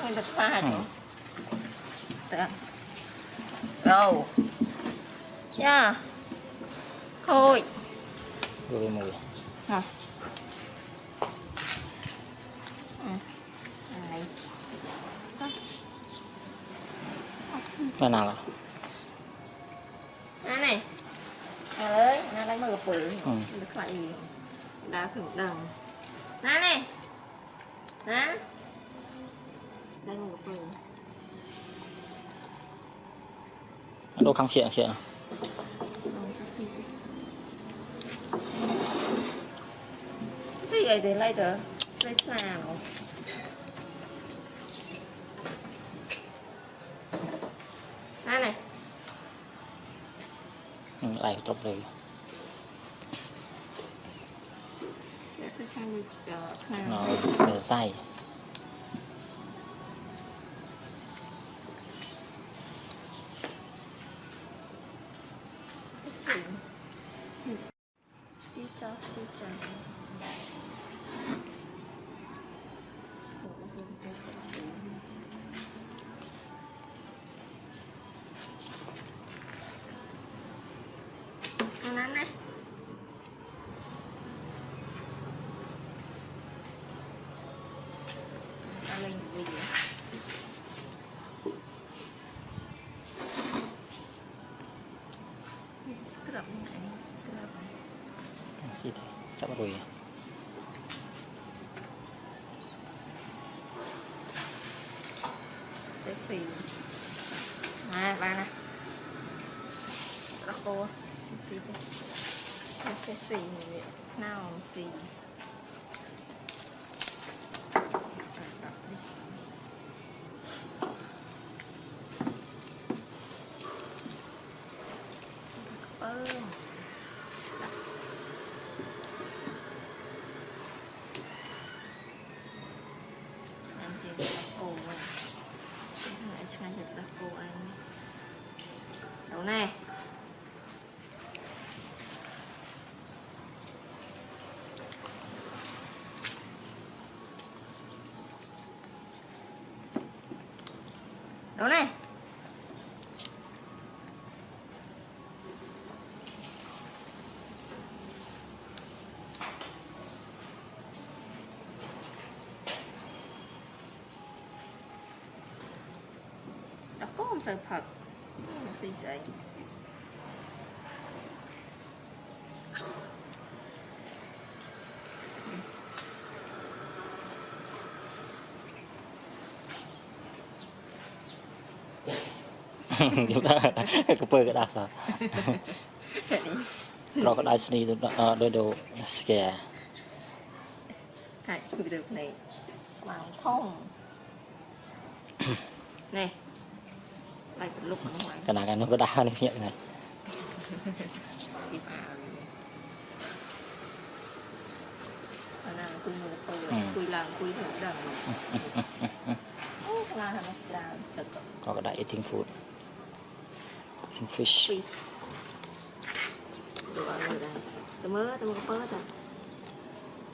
mình đặt pha rồi đâu nha thôi rồi mùi hả cái nào là này ơi nó lấy mưa bự được lại gì đá thử đằng này nè đây mưa bự đồ khang xiềng gì vậy để lại tớ lấy sao này lại trộn rồi nó dày này lên gì scrub xịt chắc rồi trái xì ba nè cô xì trái xì nào xì đâu nè đâu nè đã có không sợ Phật xì xì chúng ta cái bơi cái đá sao rồi cái đá sni đôi đồ scare cái được này màu thông nè lại từ lúc ở ngoài cái nào nó có đá này miệng này cùi làng cùi thử đằng là nó tràn có cái đại eating food eating fish đồ ăn rồi đây tôi mơ rồi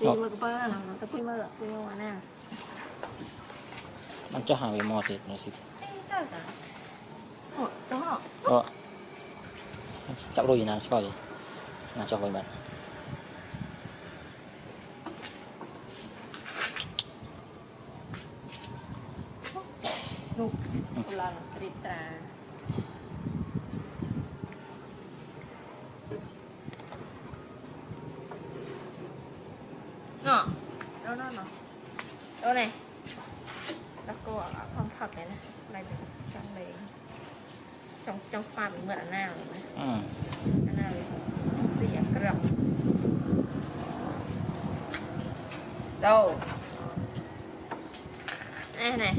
đi mơ cái bơ nào tôi quy mơ nè ăn cho hàng về mò thì nó xịt đúng không đó chọc đôi gì nào cho gì nào cho với bạn pulang cerita nó đâu này các cô ở phòng thật này này trong đây trong pha bị mượn nào này nào gì cái rộng đâu này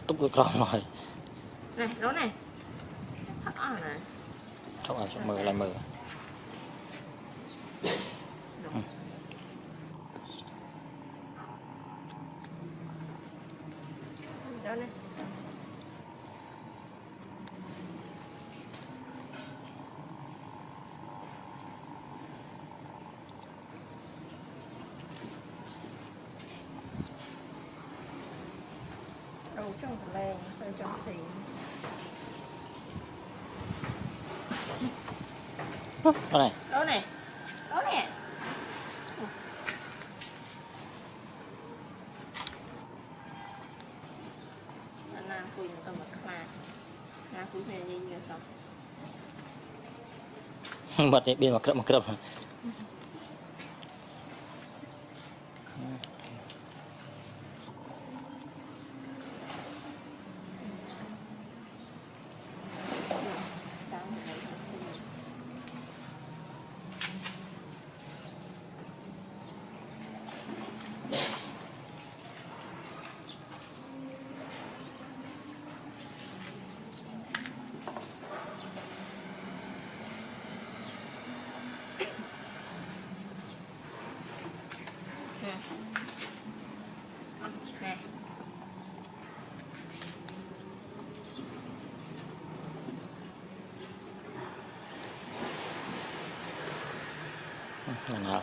túc cái con rồi này đó này thật này chọc mờ lại mờ đó này đầu trong thằng lên chơi trong xì đó này đó này đó nè nam cùi một tầm một khá nam cùi này như nhiều xong bật đi bên mà cướp này nào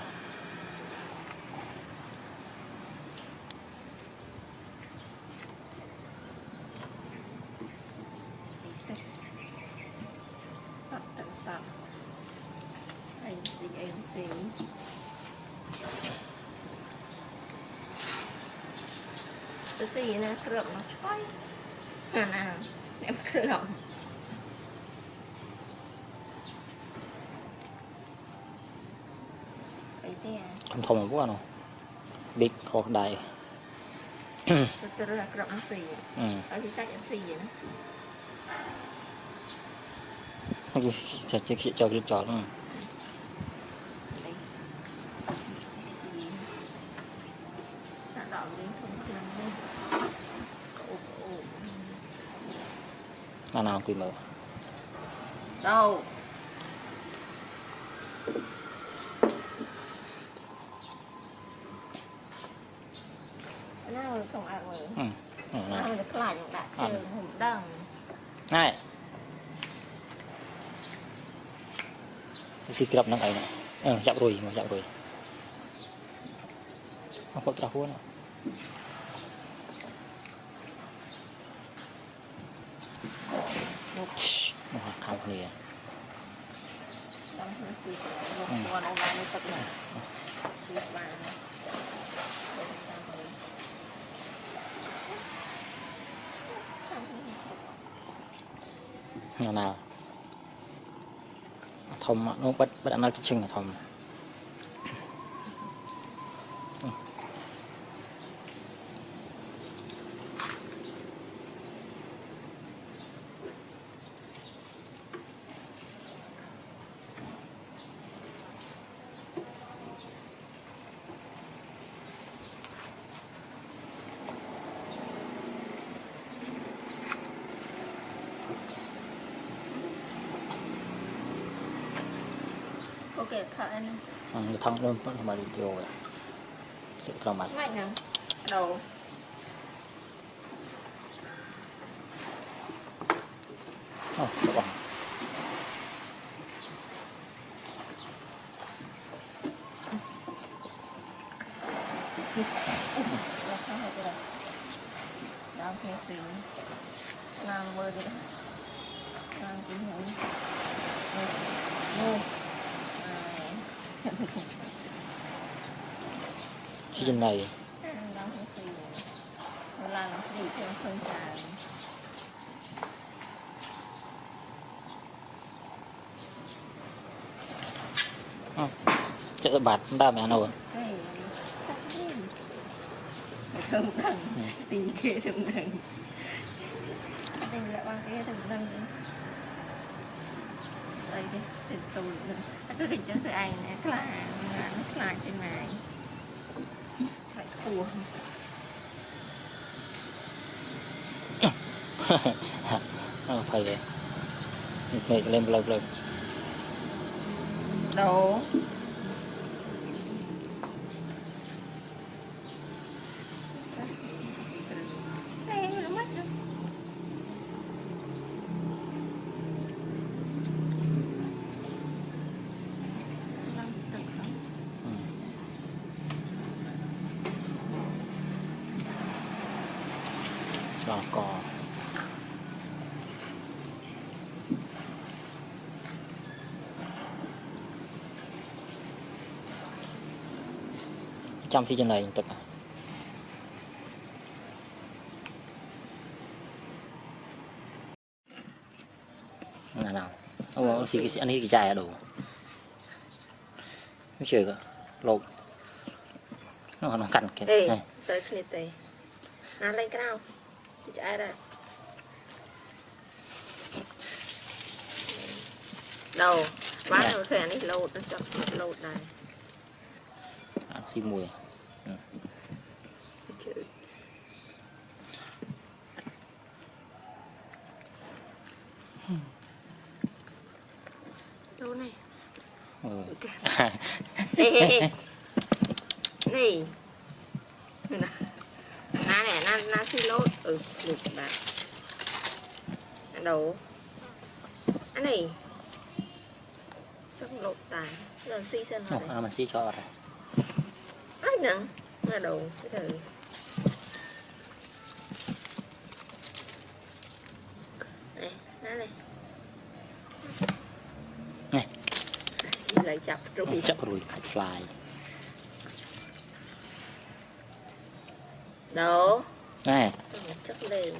tập anh xí cái gì nè rộng nó chói nào em rộng ấy thế à thông quá nào big hoặc đại từ rộng nó xì ở thì sách nó xì vậy nó chỉ cho cái trò luôn nào quỳ mở đâu nó không ăn rồi nó được lạnh đã chơi hùng đằng này xì cặp năng ấy này chạm rồi mà chạm rồi không có trà cuốn nó khao này đang hơi xì còn ông bà mới tập này việc bà này nào thông nó bắt ăn nó chừng là thông ok khăn thông luôn mà đi vô sự tròn mặt mạnh nè đầu các bạn đang theo xí làm bơi đi đang tìm hiểu trên này đang theo xí làm gì thêm không tràn chạy ra bạt đa mẹ nào thơm đằng tình kia thơm đằng tình là bằng cái thơm đằng xây đi tình tôi cứ định cho tụi anh nè nó là trên này phải thua phải rồi này lên lâu lâu đâu lò cò trong season này tức nào ông xí cái anh ấy cái dài ở đủไม่เชื่อก็ลบnó cằn kìa này tới khi tê nó lên cái nào chị ai đây đầu bán rồi thuyền ấy lột nó chậm lột này xí mùi đâu này ê này na này na xí lốt được bạn đầu anh này trong lột tài giờ xí xem rồi mình xí cho rồi anh nè là đầu cái thử này na này này xí lại chập rồi khách fly đâu này chắc lên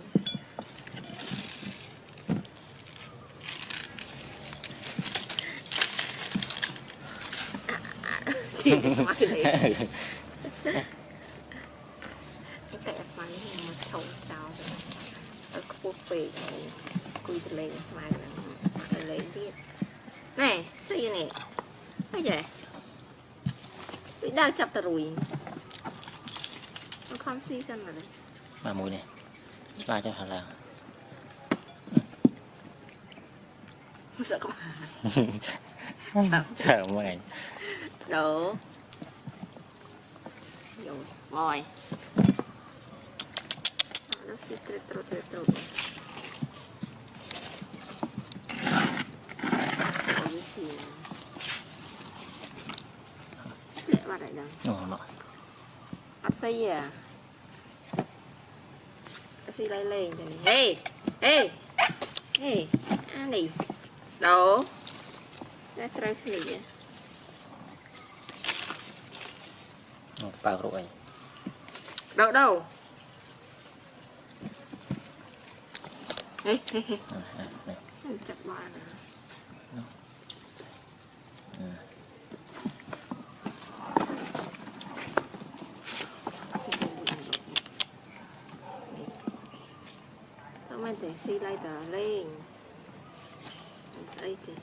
cái smile này mà trông chào ở khu vực cùi lên smile này lấy biết này sao vậy nè bây giờ bị đang chập tà rùi nó không xí xem rồi mà mùi này slide cho hẳn là sợ có mà sợ mọi ngày đổ rồi ngồi nó sẽ trượt cái gì để vào đây đâu ăn xây à xây lấy lên cho này ê ăn đi đổ ra trái gì vậy bao rồi đâu đâu chặt ba nè không để xi lại tờ lên xây thì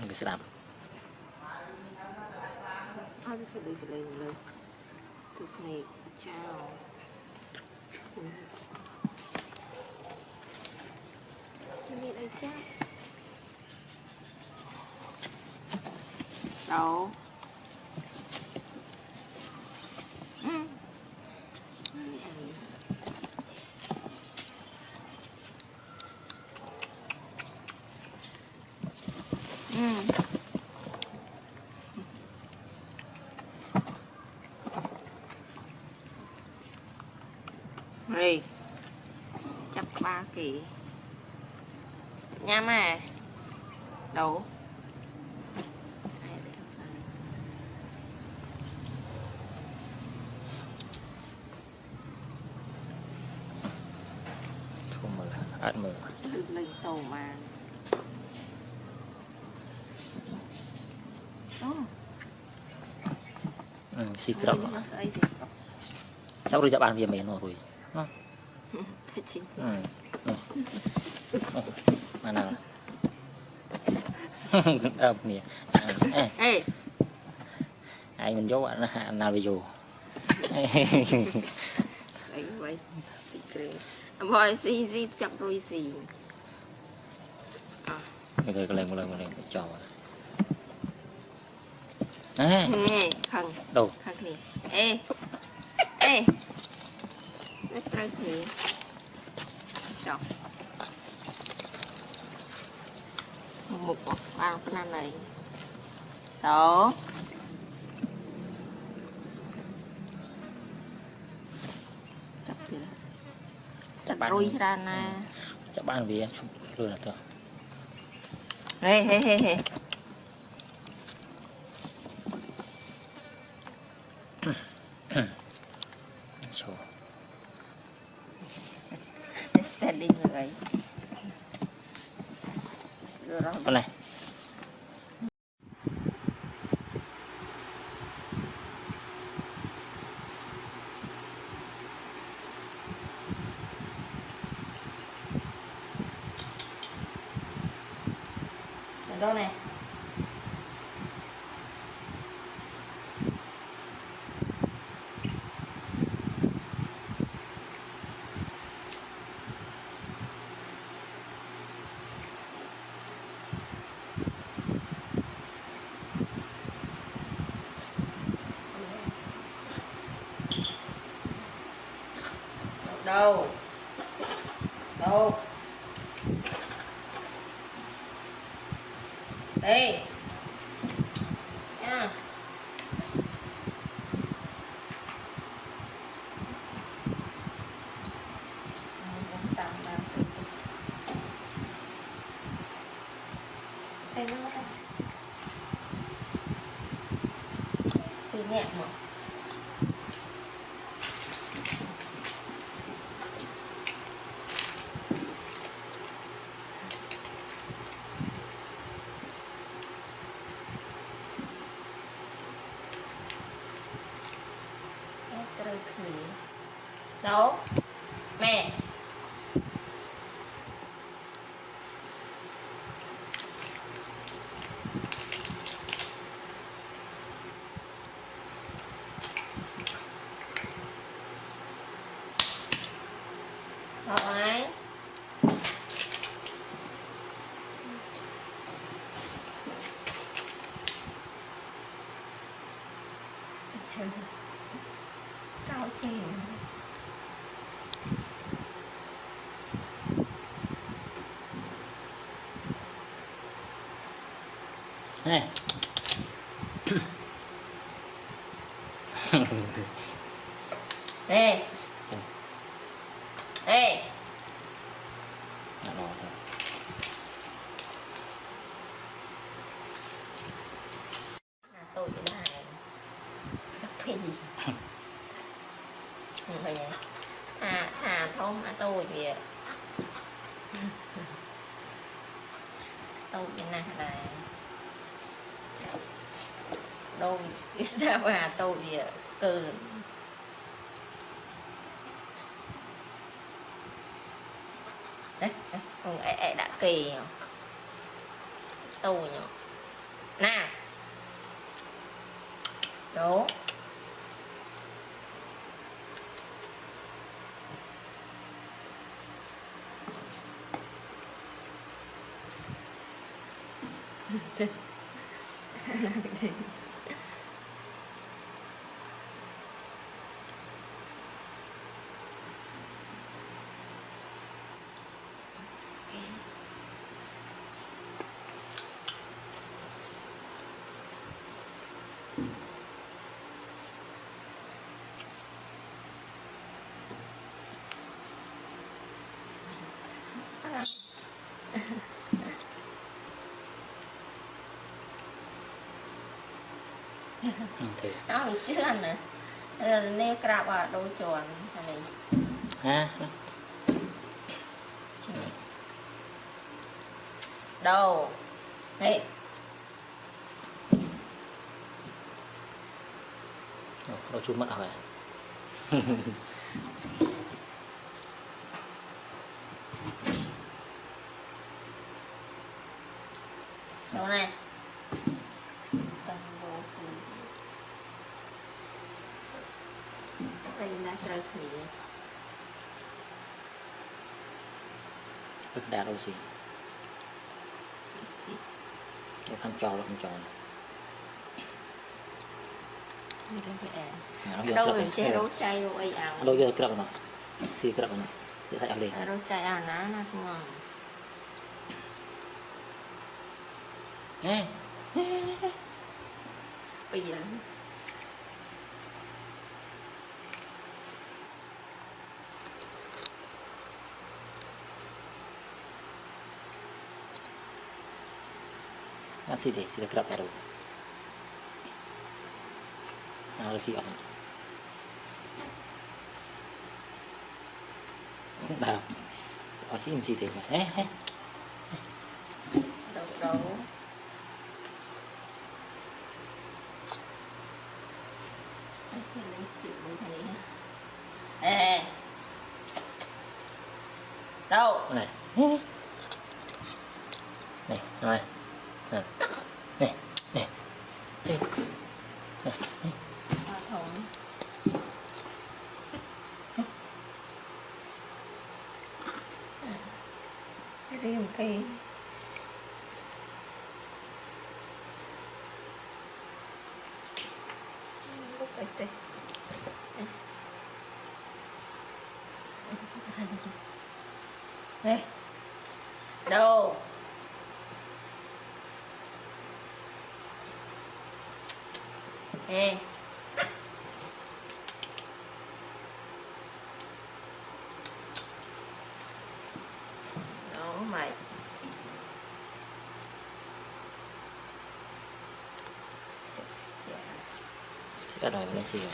cái xe đạp ai sẽ đi lênเลยthực này chào đi đây chắc đâu Ê, chắc 3 kg nha mà đâu không mở át mở lên tàu mà xịt rộng cháu rồi cho bạn về mền rồi mà nào nè ê ai mình giấu anh nào bây giờ Ấy vậy thì kề voi xì chập đuôi xì Bây giờ một lần cho à ê khăn đâu khăn thì ê nó trâu thì chọc một vào cái nan này đó chập thì chập đuôi ra nè chắc bạn vì rồi là thôi hê Show. Standing rồi Con này đâu này đâu đây nha tạm làm sự đây nó từ nhẹ mà đâu mẹ rồi trời cao tiền này ê đó thôi tôi chỉ là cái gì không phải vậy thông tôi vậy tôi chỉ là đâu ít ra và tôi vậy từ đấy không ai đã kỳ tôi nhỉ nè đố thì nó bị chưa ăn nữa nè cạp vào đôi tròn này ha đâu hey nó chút mất rồi đâu này tầm bộ xì rồi thì Cực đá rồi gì nó không cho người ta về nó đâu vô mình chơi đấu chay đâu ấy ảo đâu vô cực nó xì cực nó sẽ thay lên đấu chay à nó xong rồi nè bây giờ nó xì cực rồi nó xì ở nào ở xí gì thì mà đấu đấu chơi lấy xỉu với thằng ấy ê đâu này này rồi này này này hòa thống riêng cây lúc ấy tê đây đâu ê đó mày cái đời lên xì rồi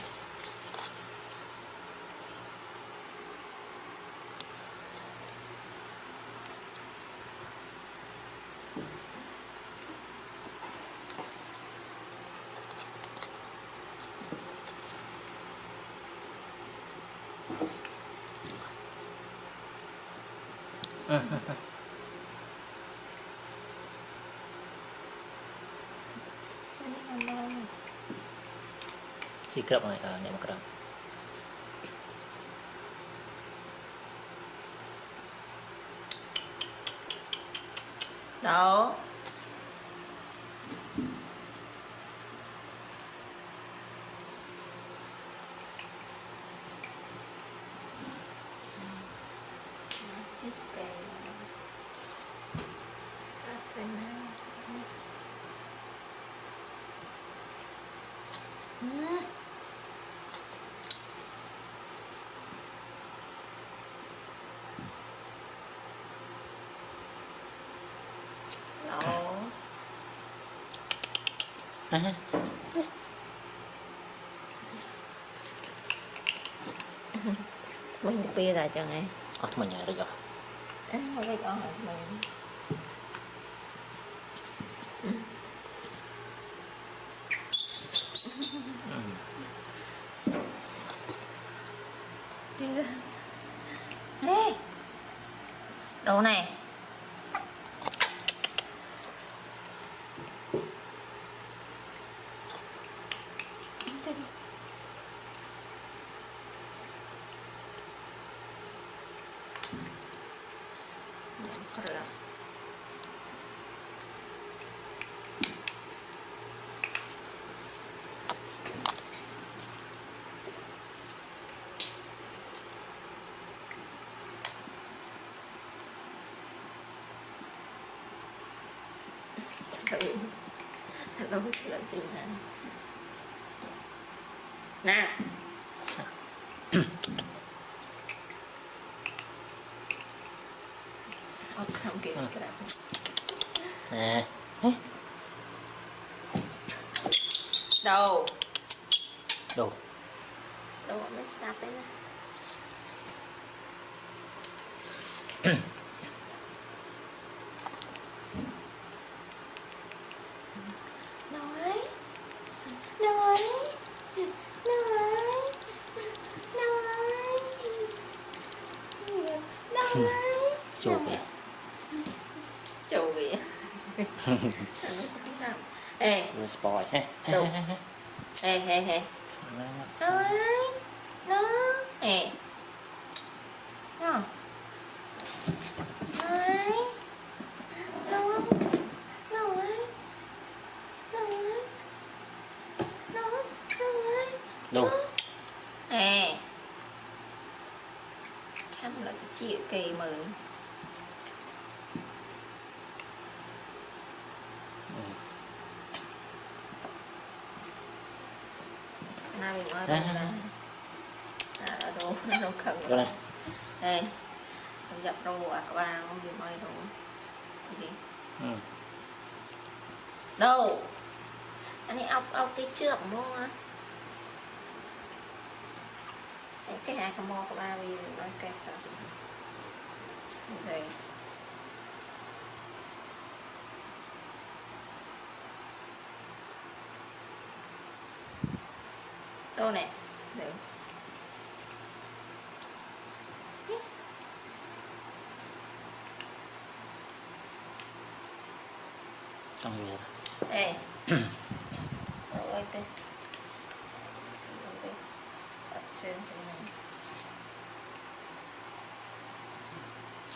xì cực này này một cực đâu chết kề sát rồi nè đâu mình được bia rồi chẳng ấy thôi mình nhảy rồi không có cái đó hả mình ê đồ này 그래요. Trời đâu là gì nè nè không kịp nè đâu đâu đâu mới stop đấy nè nói chùa kìa chùa kìa ê spoil đâu ê nói chị kì mờ nào bị mơ rồi là đồ đâu cần Rồi này. đây dập đồ à các bạn không bị mơ đồ gì đâu anh ấy ốc cái trước mua cái hạt cà mò của ba vì nó kẹt sao đây đâu nè được Trong người đây ôi tên sạch trên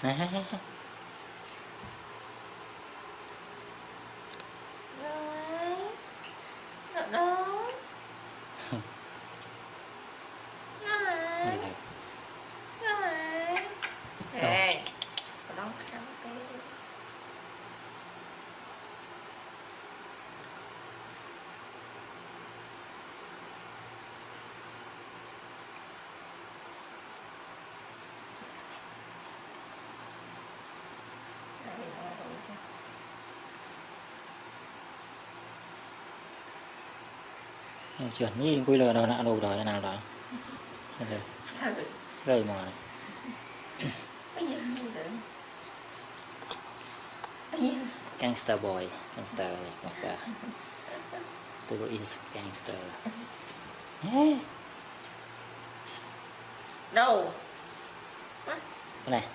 cái này này. rồi đó Như thế. Ê, có đóng khám cái đi. Chuyển như quy lờ nào nạ đồ rồi nào rồi. Rơi mà này. Gangster boy, gangster. Tôi is gangster. Đâu? Cái này.